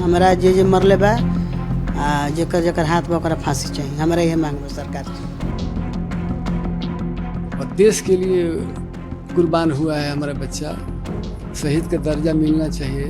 हमारा जे मरले बा जेकर जेकर हाथ बा ओकरा फांसी चाहिए। हमारा यह मांग बा सरकार से। और देश के लिए कुर्बान हुआ है हमारा बच्चा, शहीद का दर्जा मिलना चाहिए।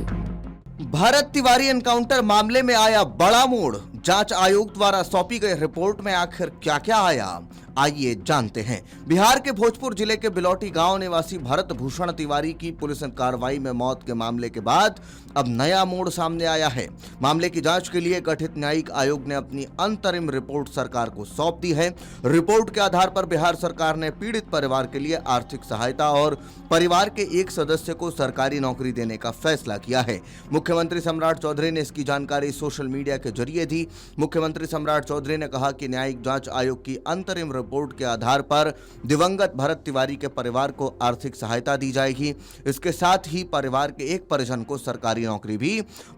भारत तिवारी एनकाउंटर मामले में आया बड़ा मोड़। जांच आयोग द्वारा सौंपी गई रिपोर्ट में आखिर क्या क्या आया, आइए जानते हैं। बिहार के भोजपुर जिले के बिलौटी गांव निवासी भरत भूषण तिवारी की पुलिस कार्रवाई में मौत के मामले के बाद अब नया मोड़ सामने आया है। मामले की जांच के लिए गठित न्यायिक आयोग ने अपनी अंतरिम रिपोर्ट सरकार को सौंप दी है। रिपोर्ट के आधार पर बिहार सरकार ने पीड़ित परिवार के लिए आर्थिक सहायता और परिवार के एक सदस्य को सरकारी नौकरी देने का फैसला किया है। मुख्यमंत्री सम्राट चौधरी ने इसकी जानकारी सोशल मीडिया के जरिए दी। मुख्यमंत्री सम्राट चौधरी ने कहा कि न्यायिक जांच आयोग की अंतरिम रिपोर्ट के आधार पर दिवंगत भरत तिवारी के परिवार को आर्थिक सहायता दी जाएगी। इसके साथ ही परिवार के एक परिजन को सरकारी नौकरी भी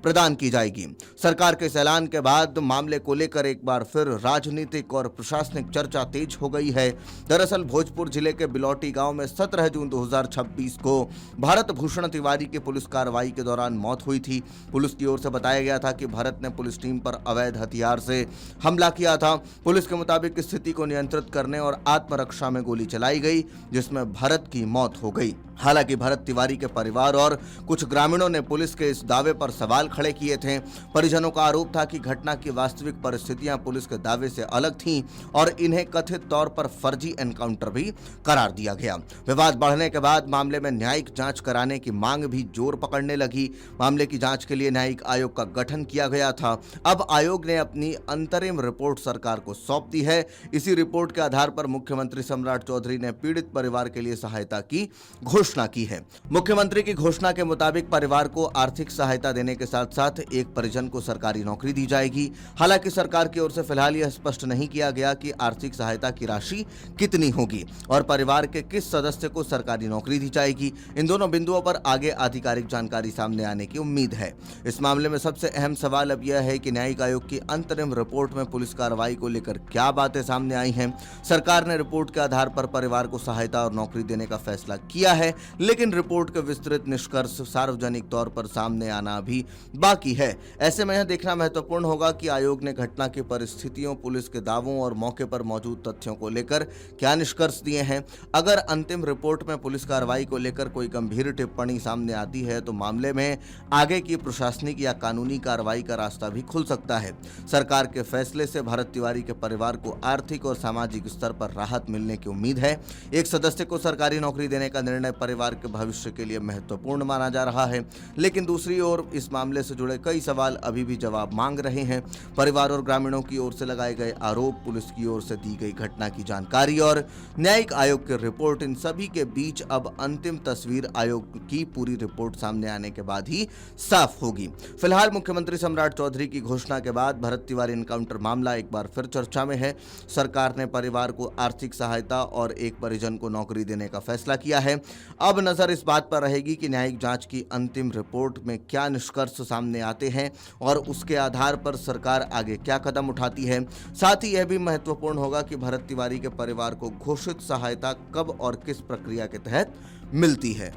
प्रदान की जाएगी। सरकार के इस ऐलान के बाद मामले को लेकर एक बार फिर राजनीतिक और प्रशासनिक चर्चा तेज हो गई है। दरअसल भोजपुर जिले के बिलौटी गांव में 17 जून 2026 को भरत भूषण तिवारी की पुलिस कार्रवाई के दौरान मौत हुई थी। पुलिस की ओर से बताया गया था कि भरत ने पुलिस टीम पर अवैध हथियार से हमला किया था। पुलिस के मुताबिक स्थिति को नियंत्रित करने और आत्मरक्षा में गोली चलाई गई, जिसमें भरत की मौत हो गई। हालांकि भरत तिवारी के परिवार और कुछ ग्रामीणों ने पुलिस के इस दावे पर सवाल खड़े किए थे। परिजनों का आरोप था कि घटना की वास्तविक परिस्थितियां पुलिस के दावे से अलग थीं और इन्हें कथित तौर पर फर्जी एनकाउंटर भी करार दिया गया। विवाद बढ़ने के बाद मामले में न्यायिक जांच कराने की मांग भी जोर पकड़ने लगी। मामले की जांच के लिए न्यायिक आयोग का गठन किया गया था। अब आयोग ने अपनी अंतरिम रिपोर्ट सरकार को सौंप दी है। इसी रिपोर्ट के आधार पर मुख्यमंत्री सम्राट चौधरी ने पीड़ित परिवार के लिए सहायता की घोषणा की है। मुख्यमंत्री की घोषणा के मुताबिक परिवार को आर्थिक सहायता देने के साथ साथ एक परिजन को सरकारी नौकरी दी जाएगी। हालांकि सरकार की ओर से फिलहाल यह स्पष्ट नहीं किया गया कि आर्थिक सहायता की राशि कितनी होगी और परिवार के किस सदस्य को सरकारी नौकरी दी जाएगी। इन दोनों बिंदुओं पर आगे आधिकारिक जानकारी सामने आने की उम्मीद है। इस मामले में सबसे अहम सवाल अब यह है कि न्यायिक आयोग की अंतरिम रिपोर्ट में पुलिस कार्रवाई को लेकर क्या बातें सामने आई हैं। सरकार ने रिपोर्ट के आधार पर परिवार को सहायता और नौकरी देने का फैसला किया है, लेकिन रिपोर्ट के विस्तृत निष्कर्ष सार्वजनिक तौर पर सामने आना भी बाकी है। ऐसे में यह देखना महत्वपूर्ण होगा कि आयोग ने घटना की परिस्थितियों, पुलिस के दावों और मौके पर मौजूद तथ्यों को लेकर क्या निष्कर्ष दिए हैं। अगर अंतिम रिपोर्ट में पुलिस कार्रवाई को लेकर कोई गंभीर टिप्पणी सामने आती है तो मामले में आगे की प्रशासनिक या कानूनी कार्रवाई का रास्ता भी खुल सकता है। सरकार के फैसले से भरत तिवारी के परिवार को आर्थिक और सामाजिक स्तर पर राहत मिलने की उम्मीद है। एक सदस्य को सरकारी नौकरी देने का निर्णय परिवार के भविष्य के लिए महत्वपूर्ण माना जा रहा है, लेकिन दूसरी ओर इस मामले से जुड़े कई सवाल अभी भी जवाब मांग रहे हैं। परिवार और ग्रामीणों की ओर से लगाए गए आरोप, पुलिस की ओर से दी गई घटना की जानकारी और न्यायिक आयोग की रिपोर्ट, इन सभी के बीच अब अंतिम तस्वीर आयोग की पूरी रिपोर्ट सामने आने के बाद ही साफ होगी। फिलहाल मुख्यमंत्री सम्राट चौधरी की घोषणा के बाद भरत तिवारी एनकाउंटर मामला एक बार फिर चर्चा में है। सरकार ने परिवार को आर्थिक सहायता और एक परिजन को नौकरी देने का फैसला किया है। अब नजर इस बात पर रहेगी कि न्यायिक जांच की अंतिम रिपोर्ट में क्या निष्कर्ष सामने आते हैं और उसके आधार पर सरकार आगे क्या कदम उठाती है। साथ ही यह भी महत्वपूर्ण होगा कि भरत तिवारी के परिवार को घोषित सहायता कब और किस प्रक्रिया के तहत मिलती है।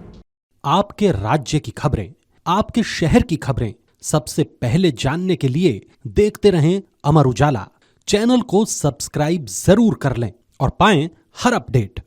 आपके राज्य की खबरें, आपके शहर की खबरें सबसे पहले जानने के लिए देखते रहें अमर उजाला। चैनल को सब्सक्राइब जरूर कर लें और पाएं हर अपडेट।